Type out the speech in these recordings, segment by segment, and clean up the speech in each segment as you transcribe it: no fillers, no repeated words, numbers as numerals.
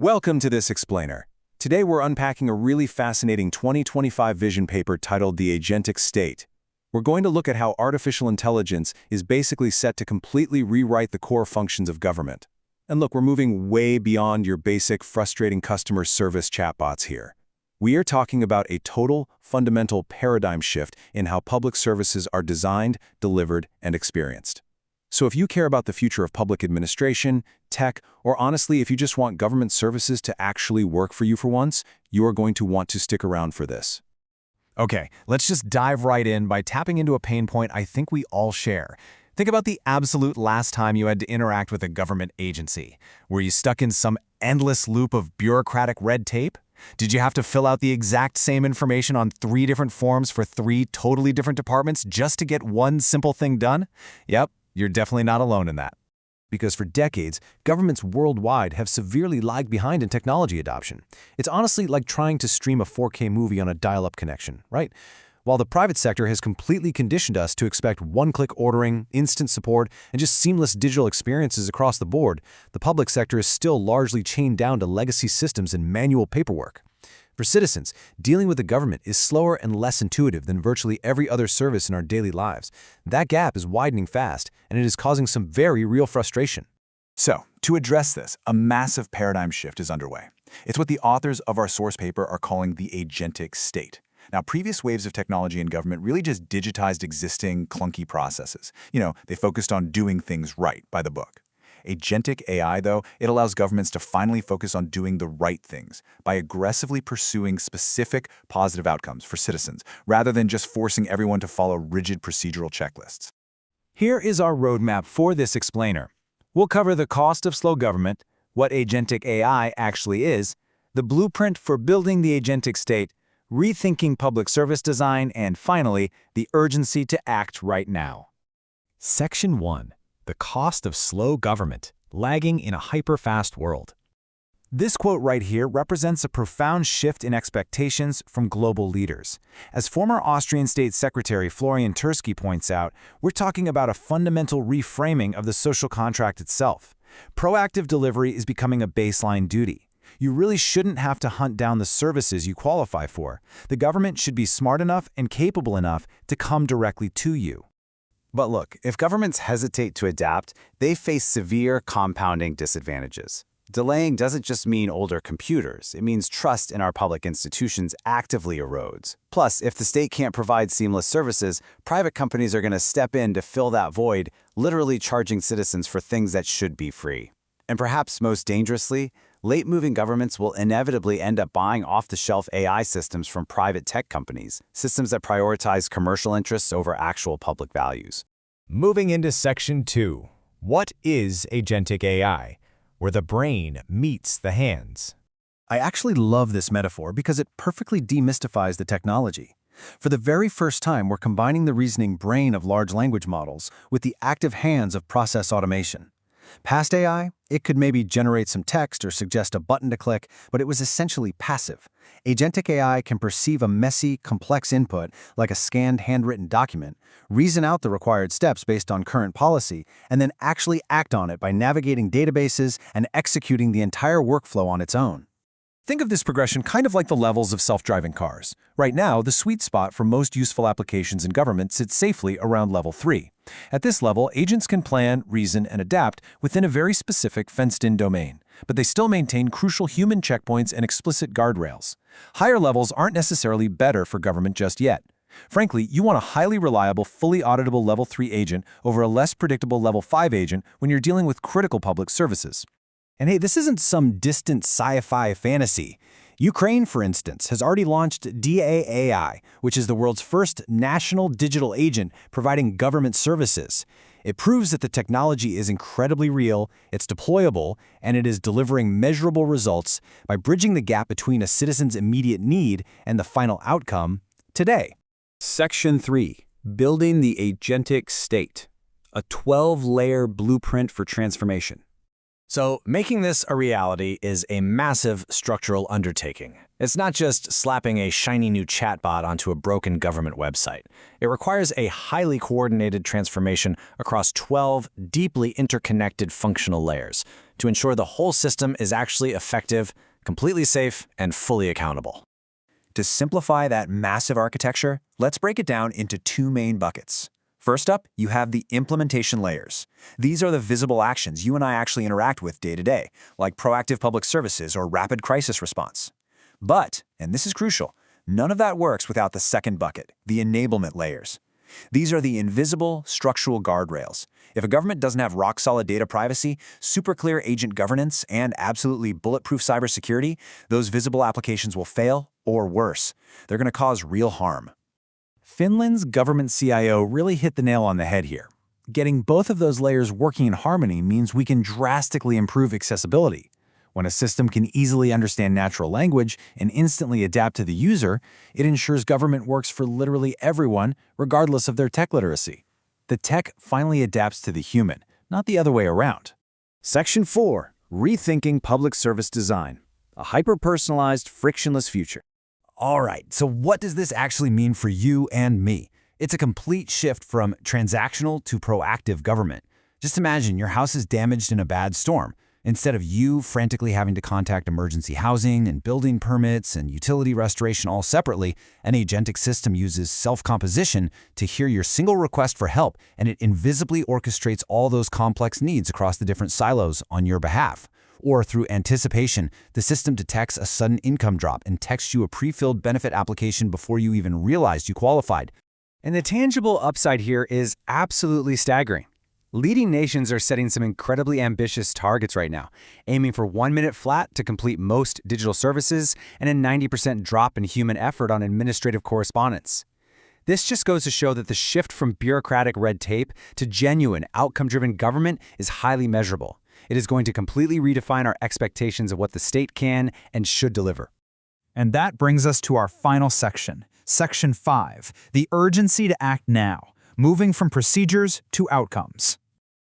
Welcome to this explainer. Today we're unpacking a really fascinating 2025 vision paper titled The Agentic State. We're going to look at how artificial intelligence is basically set to completely rewrite the core functions of government. And look, we're moving way beyond your basic, frustrating customer service chatbots here. We are talking about a total, fundamental paradigm shift in how public services are designed, delivered, and experienced. So if you care about the future of public administration, tech, or honestly, if you just want government services to actually work for you for once, you are going to want to stick around for this. Okay, let's just dive right in by tapping into a pain point I think we all share. Think about the absolute last time you had to interact with a government agency. Were you stuck in some endless loop of bureaucratic red tape? Did you have to fill out the exact same information on 3 different forms for 3 totally different departments just to get one simple thing done? Yep, you're definitely not alone in that. Because for decades, governments worldwide have severely lagged behind in technology adoption. It's honestly like trying to stream a 4K movie on a dial-up connection, right? While the private sector has completely conditioned us to expect one-click ordering, instant support, and just seamless digital experiences across the board, the public sector is still largely chained down to legacy systems and manual paperwork. For citizens, dealing with the government is slower and less intuitive than virtually every other service in our daily lives. That gap is widening fast, and it is causing some very real frustration. So, to address this, a massive paradigm shift is underway. It's what the authors of our source paper are calling the agentic state. Now, previous waves of technology in government really just digitized existing clunky processes. They focused on doing things right by the book. Agentic AI, though, it allows governments to finally focus on doing the right things by aggressively pursuing specific positive outcomes for citizens, rather than just forcing everyone to follow rigid procedural checklists. Here is our roadmap for this explainer. We'll cover the cost of slow government, what Agentic AI actually is, the blueprint for building the agentic state, rethinking public service design, and finally, the urgency to act right now. Section 1. The cost of slow government, lagging in a hyper-fast world. This quote right here represents a profound shift in expectations from global leaders. As former Austrian State Secretary Florian Tursky points out, we're talking about a fundamental reframing of the social contract itself. Proactive delivery is becoming a baseline duty. You really shouldn't have to hunt down the services you qualify for. The government should be smart enough and capable enough to come directly to you. But look, if governments hesitate to adapt, they face severe compounding disadvantages. Delaying doesn't just mean older computers, it means trust in our public institutions actively erodes. Plus, if the state can't provide seamless services, private companies are going to step in to fill that void, literally charging citizens for things that should be free. And perhaps most dangerously, late-moving governments will inevitably end up buying off-the-shelf AI systems from private tech companies, systems that prioritize commercial interests over actual public values. Moving into Section 2. What is Agentic AI? Where the brain meets the hands. I actually love this metaphor because it perfectly demystifies the technology. For the very first time, we're combining the reasoning brain of large language models with the active hands of process automation. Past AI, it could maybe generate some text or suggest a button to click, but it was essentially passive. Agentic AI can perceive a messy, complex input, like a scanned handwritten document, reason out the required steps based on current policy, and then actually act on it by navigating databases and executing the entire workflow on its own. Think of this progression kind of like the levels of self-driving cars. Right now, the sweet spot for most useful applications in government sits safely around level 3. At this level, agents can plan, reason, and adapt within a very specific fenced-in domain, but they still maintain crucial human checkpoints and explicit guardrails. Higher levels aren't necessarily better for government just yet. Frankly, you want a highly reliable, fully auditable level 3 agent over a less predictable level 5 agent when you're dealing with critical public services. And hey, this isn't some distant sci-fi fantasy. Ukraine, for instance, has already launched DAAI, which is the world's first national digital agent providing government services. It proves that the technology is incredibly real, it's deployable, and it is delivering measurable results by bridging the gap between a citizen's immediate need and the final outcome today. Section 3. Building the Agentic State. A 12-layer blueprint for transformation. So, making this a reality is a massive structural undertaking. It's not just slapping a shiny new chatbot onto a broken government website. It requires a highly coordinated transformation across 12 deeply interconnected functional layers to ensure the whole system is actually effective, completely safe, and fully accountable. To simplify that massive architecture, let's break it down into two main buckets. First up, you have the implementation layers. These are the visible actions you and I actually interact with day to day, like proactive public services or rapid crisis response. But, and this is crucial, none of that works without the second bucket, the enablement layers. These are the invisible, structural guardrails. If a government doesn't have rock-solid data privacy, super clear agent governance, and absolutely bulletproof cybersecurity, those visible applications will fail, or worse, they're going to cause real harm. Finland's government CIO really hit the nail on the head here. Getting both of those layers working in harmony means we can drastically improve accessibility. When a system can easily understand natural language and instantly adapt to the user, it ensures government works for literally everyone, regardless of their tech literacy. The tech finally adapts to the human, not the other way around. Section 4. Rethinking Public Service Design. A hyper-personalized, frictionless future. All right, so what does this actually mean for you and me? It's a complete shift from transactional to proactive government. Just imagine your house is damaged in a bad storm. Instead of you frantically having to contact emergency housing and building permits and utility restoration all separately, an agentic system uses self-composition to hear your single request for help, and it invisibly orchestrates all those complex needs across the different silos on your behalf. Or through anticipation, the system detects a sudden income drop and texts you a pre-filled benefit application before you even realized you qualified. And the tangible upside here is absolutely staggering. Leading nations are setting some incredibly ambitious targets right now, aiming for 1 minute flat to complete most digital services and a 90% drop in human effort on administrative correspondence. This just goes to show that the shift from bureaucratic red tape to genuine, outcome-driven government is highly measurable. It is going to completely redefine our expectations of what the state can and should deliver. And that brings us to our final section, Section 5, the urgency to act now, moving from procedures to outcomes.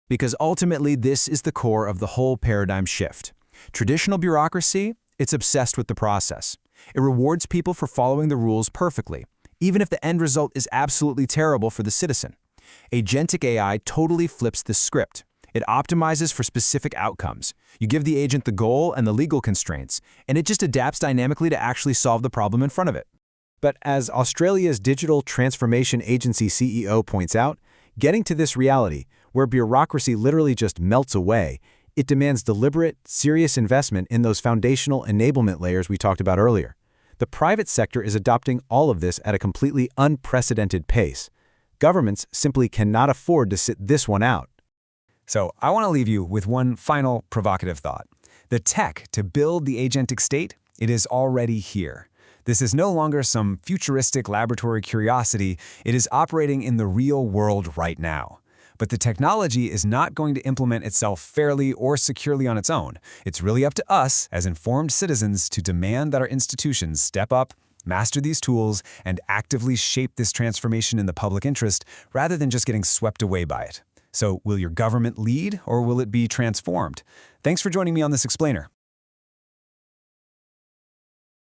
Because ultimately, this is the core of the whole paradigm shift. Traditional bureaucracy, it's obsessed with the process. It rewards people for following the rules perfectly, even if the end result is absolutely terrible for the citizen. Agentic AI totally flips the script. It optimizes for specific outcomes. You give the agent the goal and the legal constraints, and it just adapts dynamically to actually solve the problem in front of it. But as Australia's Digital Transformation Agency CEO points out, getting to this reality, where bureaucracy literally just melts away, it demands deliberate, serious investment in those foundational enablement layers we talked about earlier. The private sector is adopting all of this at a completely unprecedented pace. Governments simply cannot afford to sit this one out. So I want to leave you with one final provocative thought. The tech to build the agentic state, it is already here. This is no longer some futuristic laboratory curiosity. It is operating in the real world right now. But the technology is not going to implement itself fairly or securely on its own. It's really up to us as informed citizens to demand that our institutions step up, master these tools, and actively shape this transformation in the public interest rather than just getting swept away by it. So will your government lead or will it be transformed? Thanks for joining me on this explainer.